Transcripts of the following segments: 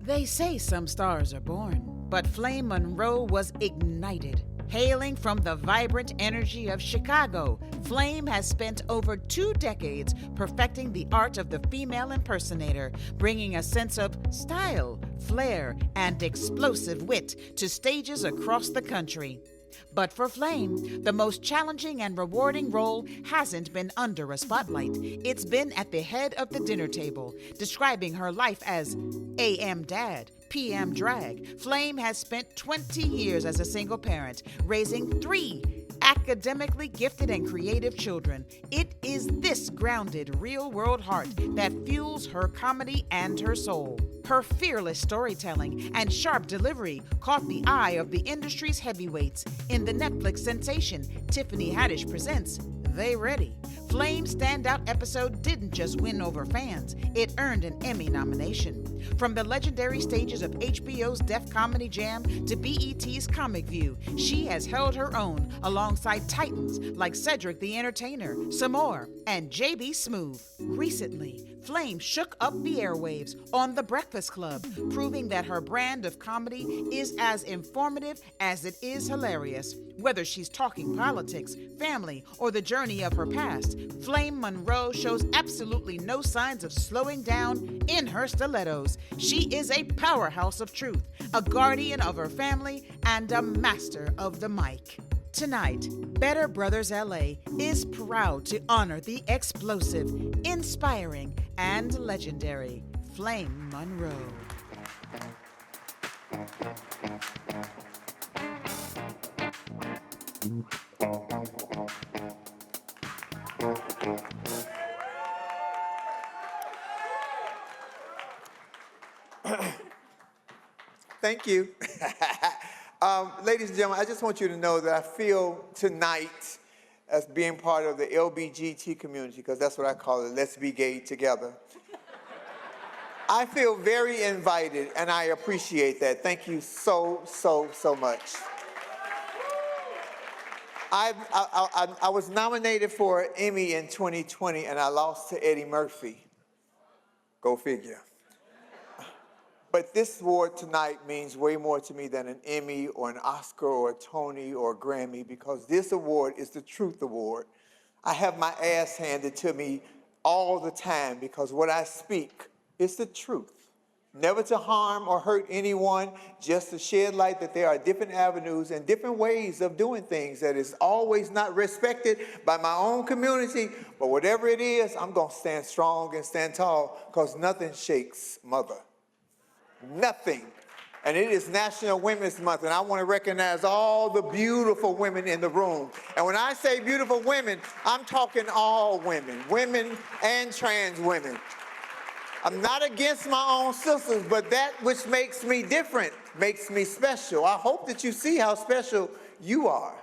They say some stars are born, but Flame Monroe was ignited. Hailing from the vibrant energy of Chicago, Flame has spent over 2 decades perfecting the art of the female impersonator, bringing a sense of style, flair, and explosive wit to stages across the country. But for Flame, the most challenging and rewarding role hasn't been under a spotlight. It's been at the head of the dinner table, describing her life as AM dad, PM drag. Flame has spent 20 years as a single parent, raising 3 academically gifted and creative children. It is this grounded, real-world heart that fuels her comedy and her soul. Her fearless storytelling and sharp delivery caught the eye of the industry's heavyweights in the Netflix sensation Tiffany Haddish presents They Ready. Flame's standout episode didn't just win over fans, it earned an Emmy nomination. From the legendary stages of HBO's Def Comedy Jam to BET's ComicView, she has held her own alongside titans like Cedric the Entertainer, Samore, and JB Smoove. Recently, Flame shook up the airwaves on The Breakfast Club, proving that her brand of comedy is as informative as it is hilarious. Whether she's talking politics, family, or the journey of her past, Flame Monroe shows absolutely no signs of slowing down in her stilettos. She is a powerhouse of truth, a guardian of her family, and a master of the mic. Tonight, Better Brothers LA is proud to honor the explosive, inspiring, and legendary Flame Monroe. Thank you. Ladies and gentlemen, I just want you to know that I feel tonight as being part of the LBGT community, because that's what I call it, let's be gay together. I feel very invited, and I appreciate that. Thank you so much. I was nominated for an Emmy in 2020, and I lost to Eddie Murphy. Go figure. But this award tonight means way more to me than an Emmy or an Oscar or a Tony or a Grammy, because this award is the Truth Award. I have my ass handed to me all the time because what I speak is the truth. Never to harm or hurt anyone, just to shed light that there are different avenues and different ways of doing things that is always not respected by my own community. But whatever it is, I'm going to stand strong and stand tall, because nothing shakes mother. Nothing. And it is National Women's Month, and I want to recognize all the beautiful women in the room. And when I say beautiful women, I'm talking all women, women and trans women. I'm not against my own sisters, but that which makes me different makes me special. I hope that you see how special you are.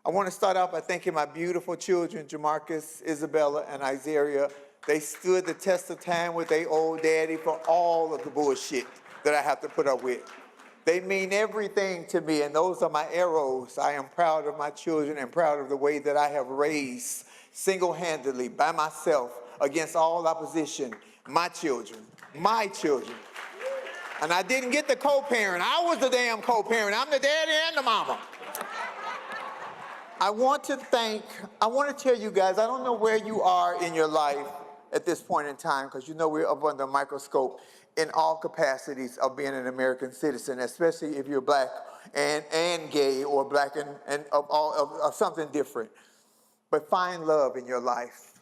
I want to start out by thanking my beautiful children, Jamarcus, Isabella, and Isaiah. They stood the test of time with their old daddy for all of the bullshit that I have to put up with. They mean everything to me, and those are my arrows. I am proud of my children and proud of the way that I have raised single-handedly by myself against all opposition, my children. And I didn't get the co-parent. I was the damn co-parent. I'm the daddy and the mama. I want to tell you guys, I don't know where you are in your life at this point in time, because you know we're up under a microscope in all capacities of being an American citizen, especially if you're black and gay, or black and of something different. But find love in your life.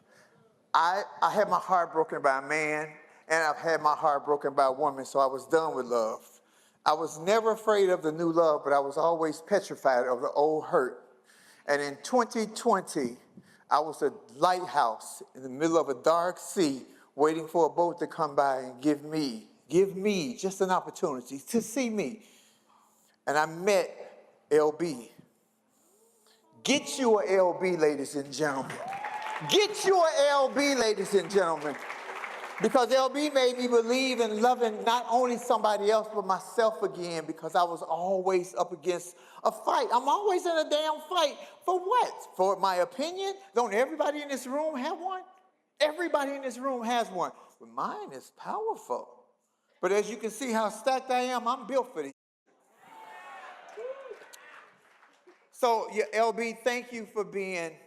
I had my heart broken by a man, and I've had my heart broken by a woman, so I was done with love. I was never afraid of the new love, but I was always petrified of the old hurt. And in 2020, I was a lighthouse in the middle of a dark sea, waiting for a boat to come by and give me just an opportunity to see me. And I met LB. Get you a LB, ladies and gentlemen. Get you a LB, ladies and gentlemen. Because LB made me believe in loving not only somebody else, but myself again, because I was always up against a fight. I'm always in a damn fight. For what? For my opinion? Don't everybody in this room have one? Everybody in this room has one. But mine is powerful. But as you can see how stacked I am, I'm built for this. So, LB, thank you for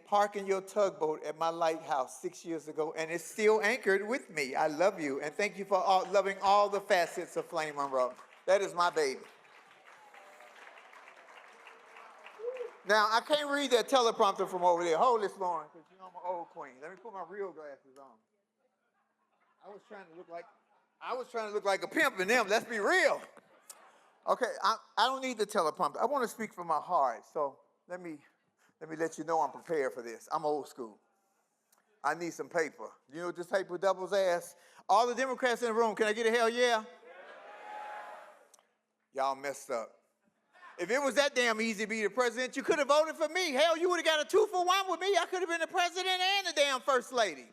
parking your tugboat at my lighthouse 6 years ago, and it's still anchored with me. I love you, and thank you for loving all the facets of Flame Monroe. That is my baby. Now, I can't read that teleprompter from over there. Hold this, Lauren, because you know I'm an old queen. Let me put my real glasses on. I was trying to look like a pimp in them. Let's be real. Okay, I don't need the teleprompter. I want to speak from my heart, so let me let you know I'm prepared for this. I'm old school. I need some paper. You know what this paper doubles as? All the Democrats in the room, can I get a hell yeah? Y'all messed up. If it was that damn easy to be the president, you could have voted for me. Hell, you would have got a 2-for-1 with me. I could have been the president and the damn first lady.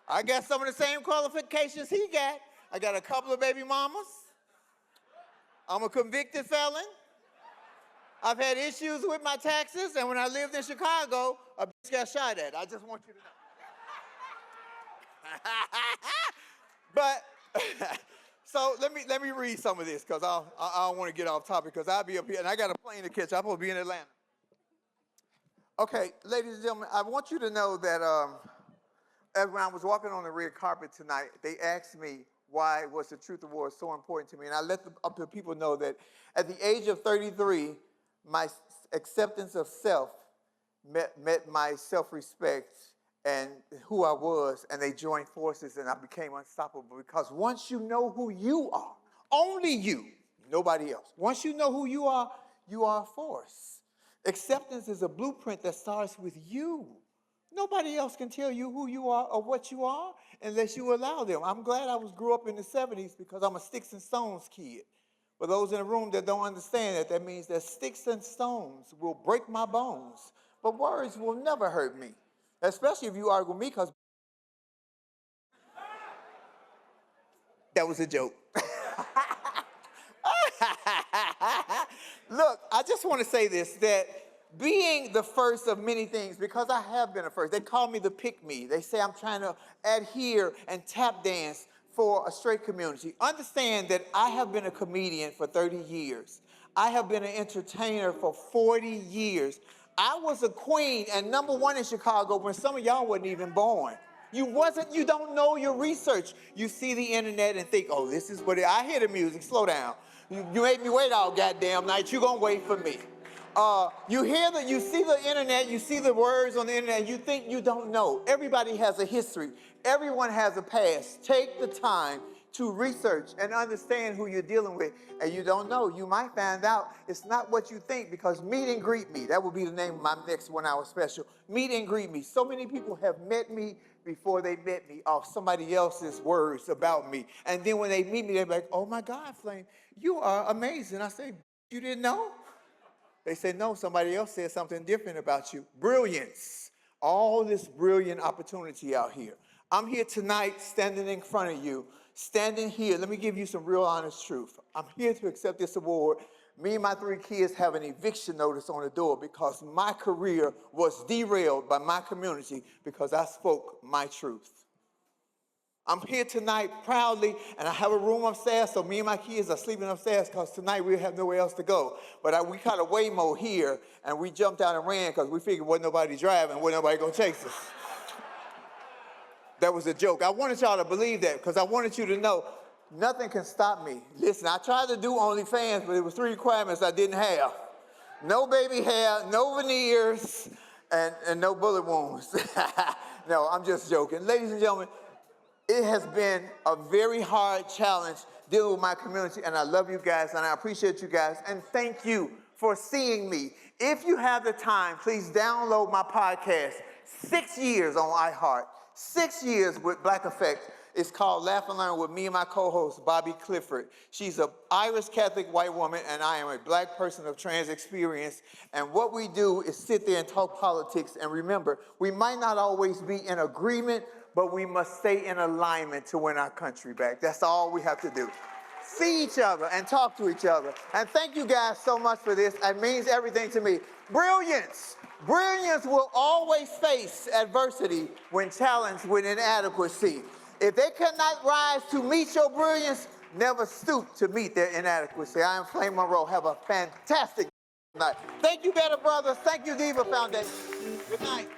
I got some of the same qualifications he got. I got a couple of baby mamas. I'm a convicted felon. I've had issues with my taxes, and when I lived in Chicago, a bitch got shot at. I just want you to know. But, so let me read some of this, because I don't want to get off topic, because I'll be up here, and I got a plane to catch. I'm supposed to be in Atlanta. Okay, ladies and gentlemen, I want you to know that when I was walking on the red carpet tonight, they asked me, why was the Truth Award so important to me? And I let the people know that at the age of 33, my acceptance of self met my self-respect and who I was, and they joined forces, and I became unstoppable. Because once you know who you are, only you, nobody else. Once you know who you are a force. Acceptance is a blueprint that starts with you. Nobody else can tell you who you are or what you are unless you allow them. I'm glad I grew up in the 70s because I'm a sticks and stones kid. For those in the room that don't understand that, that means that sticks and stones will break my bones, but words will never hurt me, especially if you argue with me, because that was a joke. Look, I just want to say this, that being the first of many things, because I have been a first. They call me the pick-me. They say I'm trying to adhere and tap dance for a straight community. Understand that I have been a comedian for 30 years. I have been an entertainer for 40 years. I was a queen and #1 in Chicago when some of y'all wasn't even born. You don't know your research. You see the internet and think, oh, this is what I hear the music. Slow down. You made me wait all goddamn night. You gonna wait for me. You see the internet, you see the words on the internet, and you think you don't know. Everybody has a history. Everyone has a past. Take the time to research and understand who you're dealing with. And you don't know. You might find out it's not what you think, because meet and greet me. That will be the name of my next 1-hour special. Meet and greet me. So many people have met me before they met me off somebody else's words about me. And then when they meet me, they're like, oh my God, Flame, you are amazing. I say, you didn't know? They say, no, somebody else said something different about you. Brilliance. All this brilliant opportunity out here. I'm here tonight standing in front of you, standing here. Let me give you some real honest truth. I'm here to accept this award. Me and my 3 kids have an eviction notice on the door because my career was derailed by my community because I spoke my truth. I'm here tonight proudly, and I have a room upstairs, so me and my kids are sleeping upstairs because tonight we have nowhere else to go. But we caught a Waymo here, and we jumped out and ran because we figured wasn't nobody driving, wasn't nobody going to chase us. That was a joke. I wanted y'all to believe that because I wanted you to know nothing can stop me. Listen, I tried to do OnlyFans, but it was 3 requirements I didn't have. No baby hair, no veneers, and no bullet wounds. No, I'm just joking. Ladies and gentlemen, it has been a very hard challenge dealing with my community, and I love you guys, and I appreciate you guys, and thank you for seeing me. If you have the time, please download my podcast, 6 years on iHeart, 6 years with Black Effect. It's called Laugh and Learn with me and my co-host, Bobby Clifford. She's an Irish Catholic white woman, and I am a black person of trans experience, and what we do is sit there and talk politics, and remember, we might not always be in agreement, but we must stay in alignment to win our country back. That's all we have to do. See each other and talk to each other. And thank you guys so much for this. It means everything to me. Brilliance. Brilliance will always face adversity when challenged with inadequacy. If they cannot rise to meet your brilliance, never stoop to meet their inadequacy. I am Flame Monroe. Have a fantastic night. Thank you, Better Brothers. Thank you, Diva Foundation. Good night.